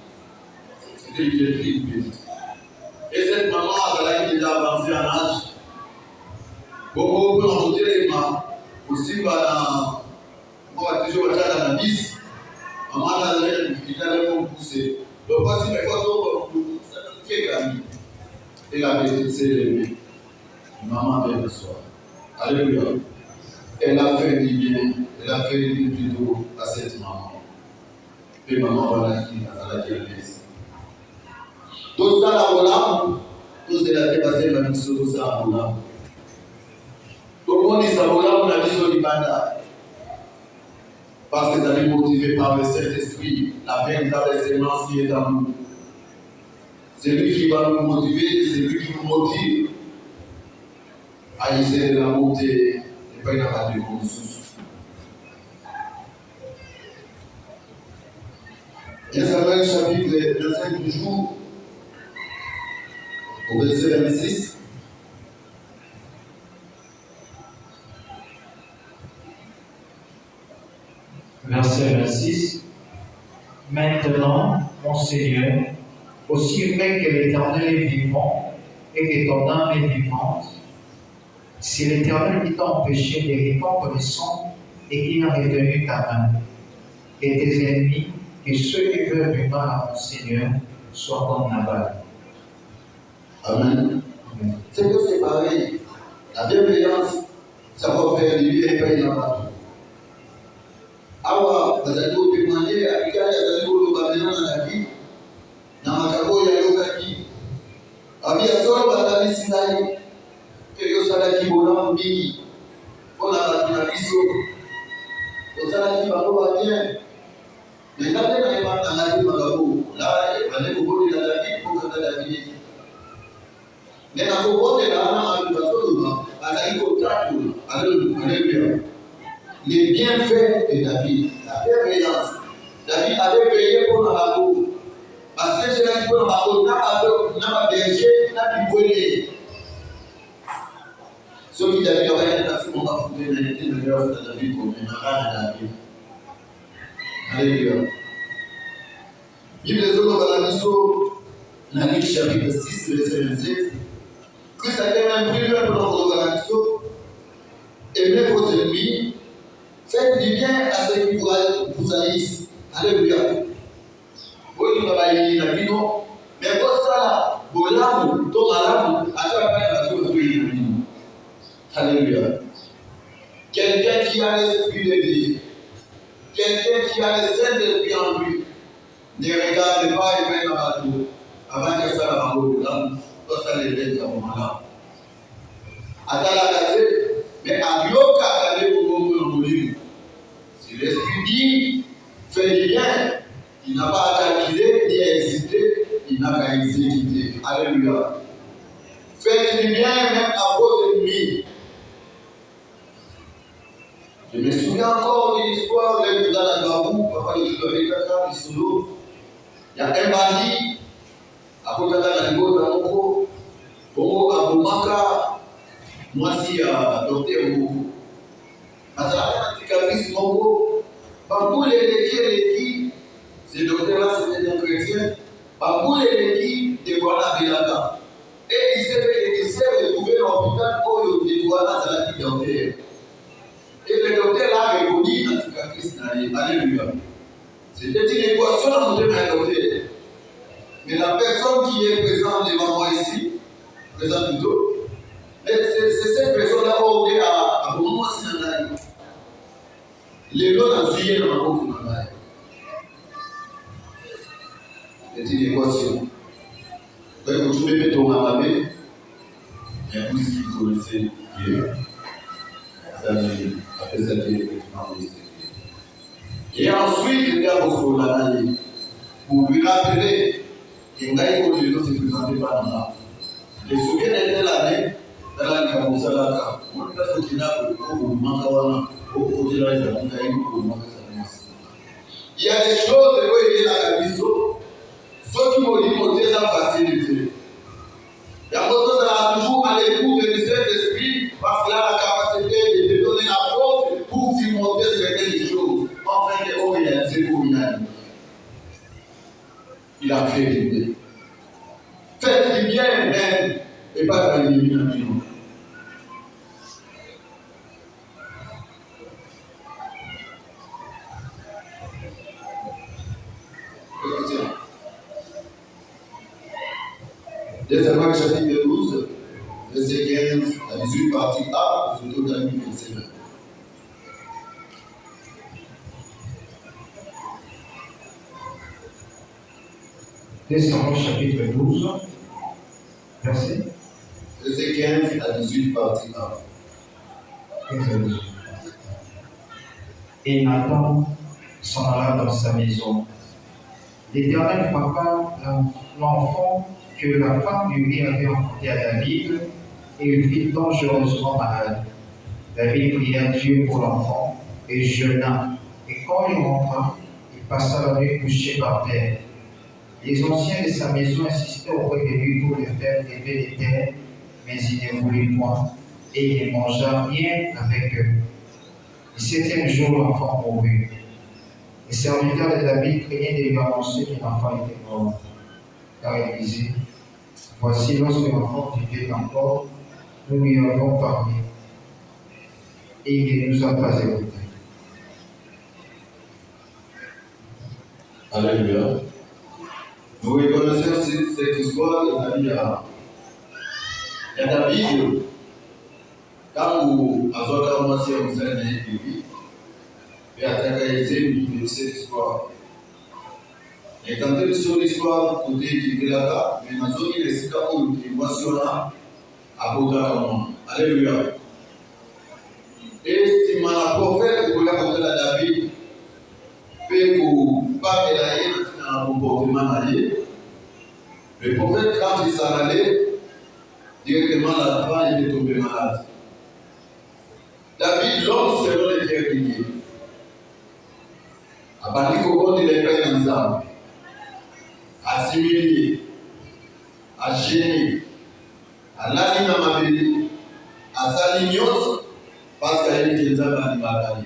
c'était une jeune fille petite. Et cette maman, elle a déjà avancé en âge. Beaucoup peut en noter, aussi, on va toujours être dans la 10. Maman, elle a poussé. Donc, voici mes photos, ça ne fait qu'à lui. Et la petite s'est levée. Maman vient de soi. Alléluia. Elle a fait du bien. Elle a fait du bien plutôt à cette maman. Et maman va la quitter à la dialyse. Tout ça, la voilà. Tout ça, la dépassé la mission, tout ça, la voilà. Tout le monde dit ça, voilà, on a dit sur l'Ibanda. Parce que ça est motivé par le Saint-Esprit, la véritable sémence qui est en nous. C'est lui qui va nous motiver, c'est lui qui nous motive. À essayer de la montée et pas une avenue comme sous. Et Samuel chapitre 25 du jour, au verset 26. Verset 26. Maintenant, mon Seigneur, aussi vrai que l'Éternel est vivant et que ton âme est vivante, si l'Éternel qui t'a empêché de répandre le sang et qui a retenu ta main, et tes ennemis, que ceux qui veulent du mal à mon Seigneur soient condamnables. Amen. C'est que c'est pareil. La bienveillance, ça va faire du bien et pas une abattu. Awa, vous allez vous témoigner, à Pika, vous allez vous le dans la vie. Dans ma cabo, il y a l'eau qui. Abi, à solo, vous allez s'y aller. Que vous programme mingi. On a la biso. On s'en dit pas quoi bien. Mais quand on est pas dans la vie magabo, là, on est beaucoup de la vie pour que la vie. Mais la beaucoup de la vie magabo, à la contrat, alléluia. Les bienfaits de David, la bienveillance. David avait payé pour Nabal. Parce que je l'ai dit pour Nabal, n'a pas berger, n'a pas volé. Ceux qui David aurait été assis, on va foutre l'unité de l'œuvre de David comme une rage de David. Alléluia. Bible des autres dans la Bible chapitre 6, verset 27. Christ a été même pris pour l'organisation. Aimez vos ennemis. Faites du bien à ceux qui vous haïssent. Alléluia. Oui, nous avons la vie, non. Mais pour ça, pour l'âme, ton âme, à travers la vie, alléluia. Quelqu'un qui a l'esprit de Dieu, quelqu'un qui a le Saint-Esprit en lui, ne regarde pas et met dans la tour avant que ça la mort l'âme, pour ça les dettes à moment-là. Attends la gâte, mais à l'oca, allez au moment où si l'esprit dit, fais du bien, il n'a pas à calculer ni à hésiter, il n'a qu'à exécuter. Alléluia. Faites du bien même à vos ennemis. Je me souviens encore de l'histoire de Babou, papa de Kaka, du solo. Il y a un bandit, à côté de la Ligo, dans Moko, Bongo, à Bomaka, moi aussi, à Docteur Moko. À la cicatrice Moko, Babou, les ce docteur-là, c'était un chrétien. Babou, les de Guana Belaka. Et il s'est retrouvé dans l'hôpital où il de Guana Zalaki docteur. Et le docteur l'a reconnu dans la cicatrice. Alléluia. C'était une équation à monter dans le docteur. Mais la personne qui est présente devant moi ici, présente plutôt, c'est cette personne-là qui a ordonné à Bomo Sinanaï. Les lots dans le juillet dans la boue. C'est une équation. Donc, vous trouvez ton amabé, et vous, si vous connaissez Dieu, après ça, et ensuite, il y a beaucoup d'années pour lui rappeler qu'il n'a pas eu de se présenter par là. Je me souviens de l'année dans la Kamosalaka. Moi, je suis là pour vous manquer au côté de la vie. Il y a des choses où il y a la vision. Ceux qui m'ont dit que c'est la facilité. Il y a d'autres qui sont toujours à l'écoute de Saint-Esprit parce qu'il a la capacité de te donner la force pour surmonter certaines choses. Enfin, il est réalisé pour une. Il a fait du bien. Faites du bien même et pas dans l'élimination. Deuxième chapitre 12, verset 15 à 18, partie A, sur toute la nuit du Seigneur. Testament chapitre 12, verset 15 à 18, partie A. 15 à 18. Et Nathan s'en alla dans sa maison. L'Éternel frappa l'enfant que la femme du riz avait enfanté à David, et il fut dangereusement malade. David pria Dieu pour l'enfant et jeûna. Et quand il rentra, il passa la nuit couché par terre. Les anciens de sa maison insistaient auprès de lui pour le faire lever les terres, mais il ne voulut point, et il ne mangea rien avec eux. Le 7e jour, l'enfant mourut. Les serviteurs de David craignaient de lui annoncer que l'enfant était mort, car il disait, voici, lorsque l'enfant vivait encore, nous lui avons parlé, et il ne nous a pas écoutés. Alléluia. Nous reconnaissons cette histoire de David. Il y a David, quand vous avez commencé à vous faire des vies, et à t'accueillir de cette histoire. Et quand tu sur l'histoire, côté qui est là, mais dans une histoire où tu vois sur là, à Boga. Alléluia. Et si mon prophète pour la côté de David, peut pas mélanger dans le comportement. Le prophète, quand il s'en allait, directement là-bas, il est tombé malade. David, l'homme selon les guerriers, a bâti au compte des pères dans les armes, a simulé, a gêné, a l'anime à ma vie, a salignos, parce qu'il y a une qui est à ma vie.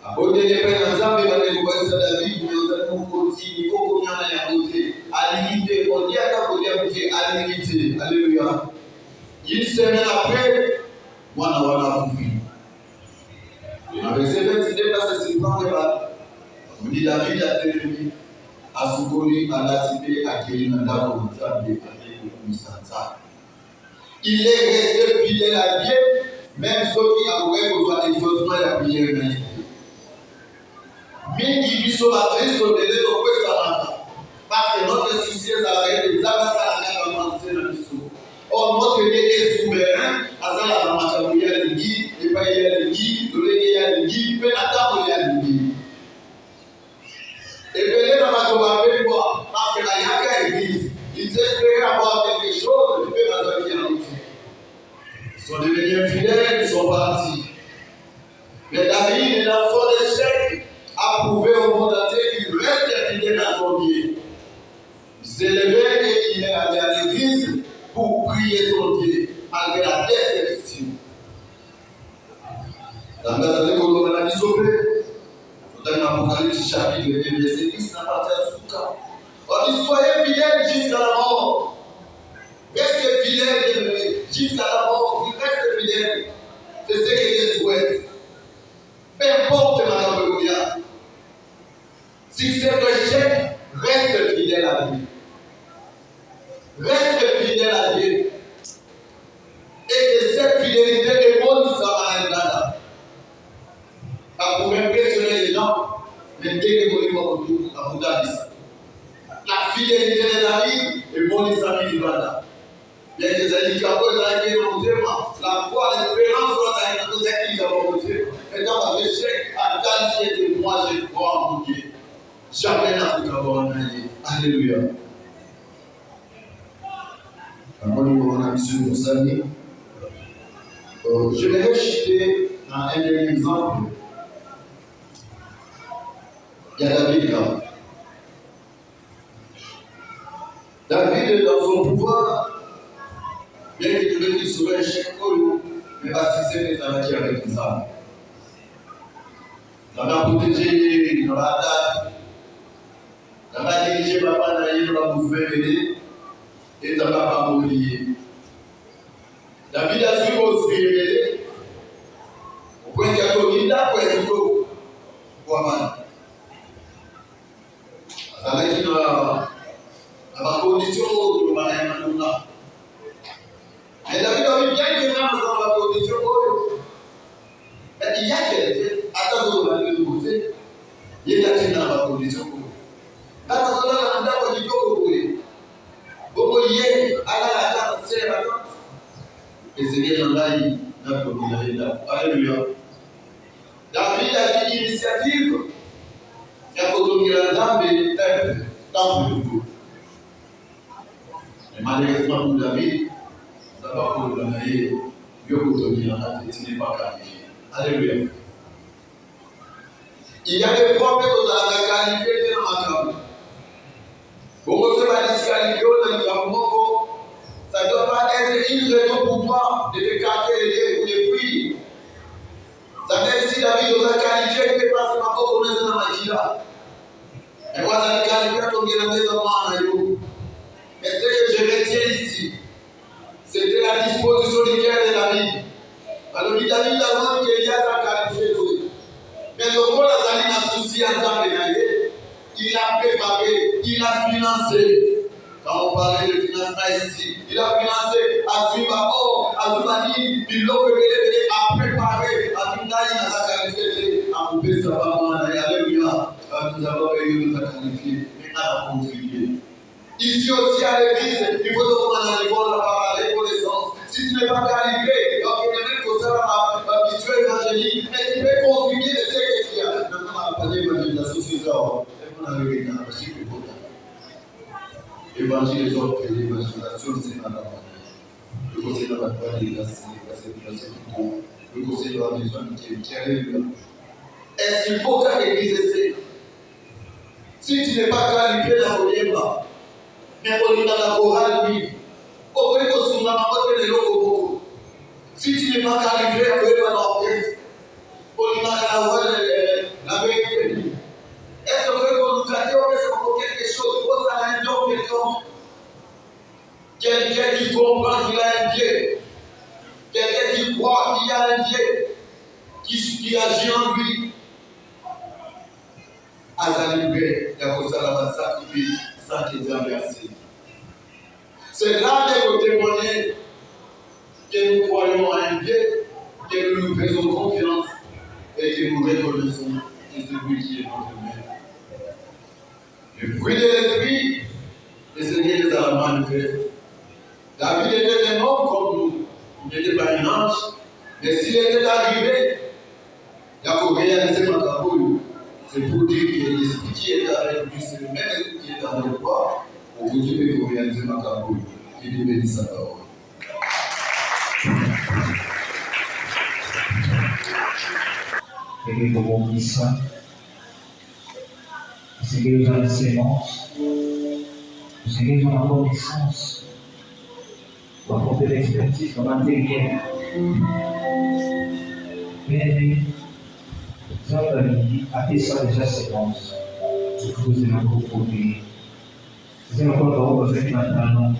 A côté des pères dans les armes, il va découvrir ça David, mais on a un côté, il faut qu'on y en ait à côté, à limiter, on dit à ta côté à limiter, alléluia. Une semaine après, moi, je n'ai pas vu. Avec ces 22 c'est une grande débat. On dit David a tenu à Soukoli, à Latibé, à Kélinanda, au Tchadé, à Misanta. Il est resté fidèle à Dieu, même ceux qui avaient besoin d'exaucement et la prière. Mais il vit sur la triste au délai de Kwessamanta. Parce que notre souci est d'arrêter les amas à la commencer dans le sou. Or, notre Dieu est souverain, à la Matamouya de Guy, et pas y a de Guy, de l'Éga de Guy, mais la table y a de Guy. Et venez dans ma tombe moi, parce que la Yaka église, ils espéraient avoir quelque chose, ils peuvent avoir bien entier. Ils sont devenus infidèles, ils sont partis. Mais David, dans son échec, a prouvé au monde entier qu'il reste fidèle à son Dieu. Il s'est levé et il est allé à l'église pour prier son Dieu, malgré la déception. Dans la disobéissance, dans l'Apocalypse chapitre 2, verset 10, à partir de Souka. On dit soyez fidèles jusqu'à la mort. Restez fidèles jusqu'à la mort. Restez fidèles. C'est ce que Dieu souhaite. Peu importe ma Hallelujah. Si c'est un échec, reste fidèle à Dieu. Reste fidèle à Dieu. Et que cette fidélité évolue sa manette. Pas pour impressionner les gens, mais dès que vous voulez voir autour, la fidélité de David est bonne et sa vie du Bada. Il y a des années qui ont été montrées, la foi, l'espérance dans les acquis qui ont montré. Et dans l'échec, à qualifier de moi, je crois en mon Dieu. Jamais n'a pu avoir un allié. Alléluia. Avant de voir un monsieur pour saluer, je vais citer un exemple. Il y a David là. David, dans son pouvoir, bien qu'il devait qu'il serait un chef, mais bâtissait les amateurs avec les armes. Il a protégé, il a attaqué, il a dirigé papa Naïm, il a gouverné, et il n'a pas mourir. David a su aussi révéler, au point qu'il y a tout le monde, pour être tout, pour mal. Avec la condition de Mme Manouna. Mais David a eu bien que dans la condition, il y a quelqu'un, attends, on va le poser, il y a quelqu'un dans la condition. Attends, on va la condition. Beaucoup y est, à la c'est la vacances. Et c'est bien dans l'aïe, dans le communauté. Alléluia. David a une initiative. Il y a beaucoup de temple dans le groupe. Mais malheureusement pour David, ça va pour le donner, il y a beaucoup de gens qui n'est pas qualifié. Alléluia. Il y a des problèmes dans la qualité de la main. Beaucoup se va disqualifier dans le gouvernement. Ça ne doit pas être une raison pour toi de t'écarter ou de fuir. Ça veut dire si David nous a qualifié, il ne peut pas se mettre au commerce dans la magie. Et moi, ça me qualifie à tomber dans les hommes. Mais ce que je retiens ici, c'était la disposition du cœur de David. Alors, David a demandé qu'il y a un qualifié. Mais le rôle de David a souci en tant que il a préparé, il a financé. Quand on parlait de financement ici, il a financé Azuma Or, Azuma Ni, il l'a révélé, a préparé, Azuma Ni a qualifié, a coupé sa maman, alléluia. Nous avons réussi à qualifier, mais à contribuer. Ici aussi à l'église, il faut demander à l'école la connaissance. Si tu n'es pas qualifié, donc il faut ça habituer l'organisation sur ça, on a eu une anarchie de Bota. Évangile les autres, l'évangélisation, c'est pas là. Le conseil de la bataille, la circulation du groupe, le conseil de la maison qui arrive là. Est-ce qu'il faut qu'à l'église essaie? Si tu n'es pas qualifié dans le Yéba, mais on est dans la chorale, oui. Si tu n'es pas qualifié à dans l'orchestre, on est dans la vérité. Est-ce que vous nous avez dit quelque chose? Vous avez un don quelqu'un qui comprend qu'il a un Dieu, quelqu'un qui croit qu'il y a un Dieu, qui agit en lui. Azalibé, il y a pour ça la sacrifice, sans qu'il ait versé. C'est là que vous témoignez que nous croyons à un Dieu, que nous nous faisons confiance et que nous reconnaissons que celui qui est notre Maître. Le fruit de l'esprit, le Seigneur les a manifestés. David était un homme comme nous. Il n'était pas un ange, mais s'il était arrivé, il a réalisé ma cabouille. C'est pour dire que l'esprit qui est avec lui, c'est le même esprit qui est avec toi. Aujourd'hui, il faut réaliser ma cabouille. Il lui bénit sa parole. Et pour mon ça, c'est que nous avons une sémence, c'est que nous avons la connaissance, on va apporter l'expertise dans la matériel. Mais nous avons appelé ça déjà sémence. Vous avez encore produit. Vous avez encore avec maintenant.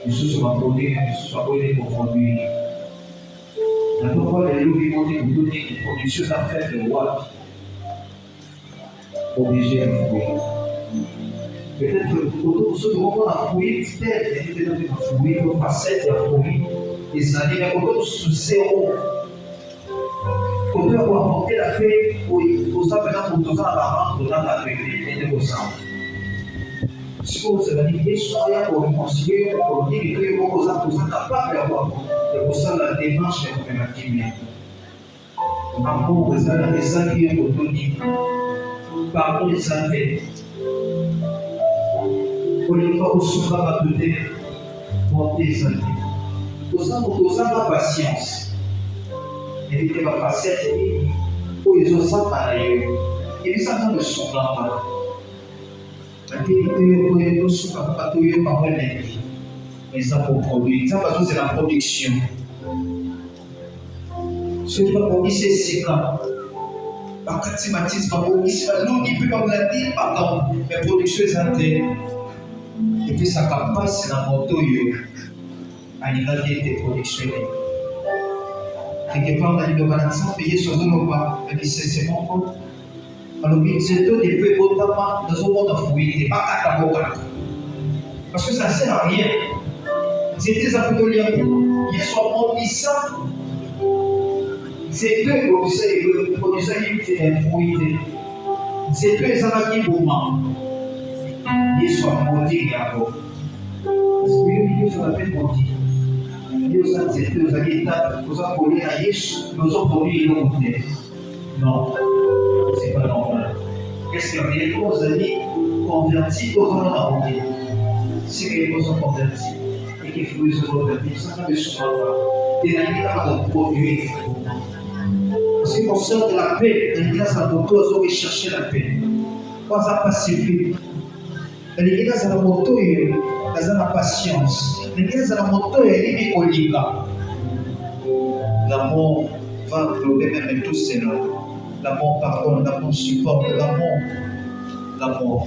Nous sommes produits, nous sommes pour produire. La parole est l'obligation de donner une production d'affaires de roi. Obligé à fouiller. Peut-être que pour ceux qui vont à fouiller, peut-être à fouiller, aux facettes à fouiller, les années, mais quand sous zéro, quand on va apporter la paix aux hommes, maintenant pour tout ça, la rendre dans la paix, et de vos âmes. Si vous avez dit, il soit pour réconcilier, pour dire que vous êtes capable d'avoir de la démarche de la timide. Amour, vous avez des alliés autonomes. Pardon, les alliés. Pour ne pas vous souffrir à douter, pour des alliés. Vous avez la patience. Évitez la facette, pour les autres pareils. Et les enfants ne sont pas. Mais ça pour produire, ça parce que c'est la production. Ce qui va produire, c'est 5 ans. Par mathématiques, par production, nous, il peut pas vous la dire, pardon, mais production est interne. Et puis ça passe dans mon moto, à l'égalité des productions. Quelque part, on a dit, le balance, payer sur le repas, c'est mon compte. Alors, c'est tout des peu notamment dans un monde fouillé, pas à ta boca. Parce que ça ne sert à rien. C'est des apôtres qui sont omniscients. C'est eux qui produisent une fouillé. C'est eux qui ont dit moment. Ils sont maudits d'abord. Parce que Dieu se l'appelle maudit. Dieu s'en c'est eux qui ont dit, nous avons collé à Jésus, nous avons produit une montagne. Non. C'est pas normal. Qu'est-ce que les causes amis convertis aux hommes arrondis? Si les causes sont convertis et qu'ils fruits sont convertis, ça ne peut pas. Et la vie va produire. Parce que concerne de la paix, l'Église a moto à rechercher la paix. Pas à pacifier. L'Église a la moto et la patience. L'Église a la moto et l'Église. L'amour va englober même tout cela. L'amour pardonne, l'amour supporte, l'amour.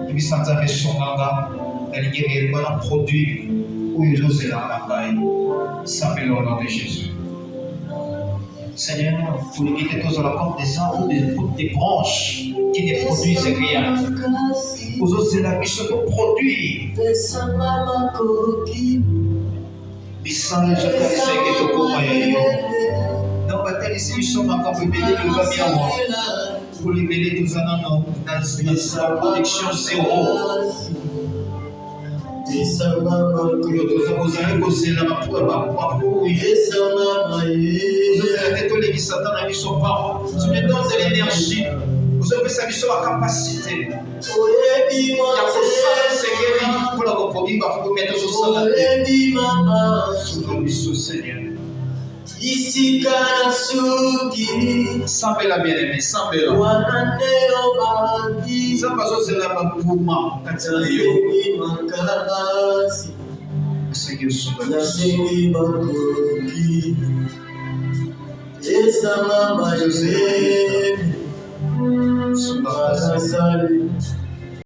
Il s'en avait son manga, elle est réellement un produit où il ose la bataille. S'appelle au nom de Jésus. Seigneur, vous les guidez tous à la porte des arbres, des branches qui ne produisent rien. Vous osez la mission pour produire. Bissant les gens qui sont au dans la télé, si nous sommes encore bébés, nous va bien voir. Pour les bébés, nous allons dans la production zéro. Vous allez causer la papouille. Vous allez tous les qui s'attendent à son parents. Tu me donnes de l'énergie. Vous avez sa mission à capacité. Il y a ce Seigneur pour la reproduire, pour mettre sur ça. Sous nos missions, Seigneur. Sambe la bien-aimée, sambe la. Sambe c'est la mouvement. Seigneur, sous nos missions.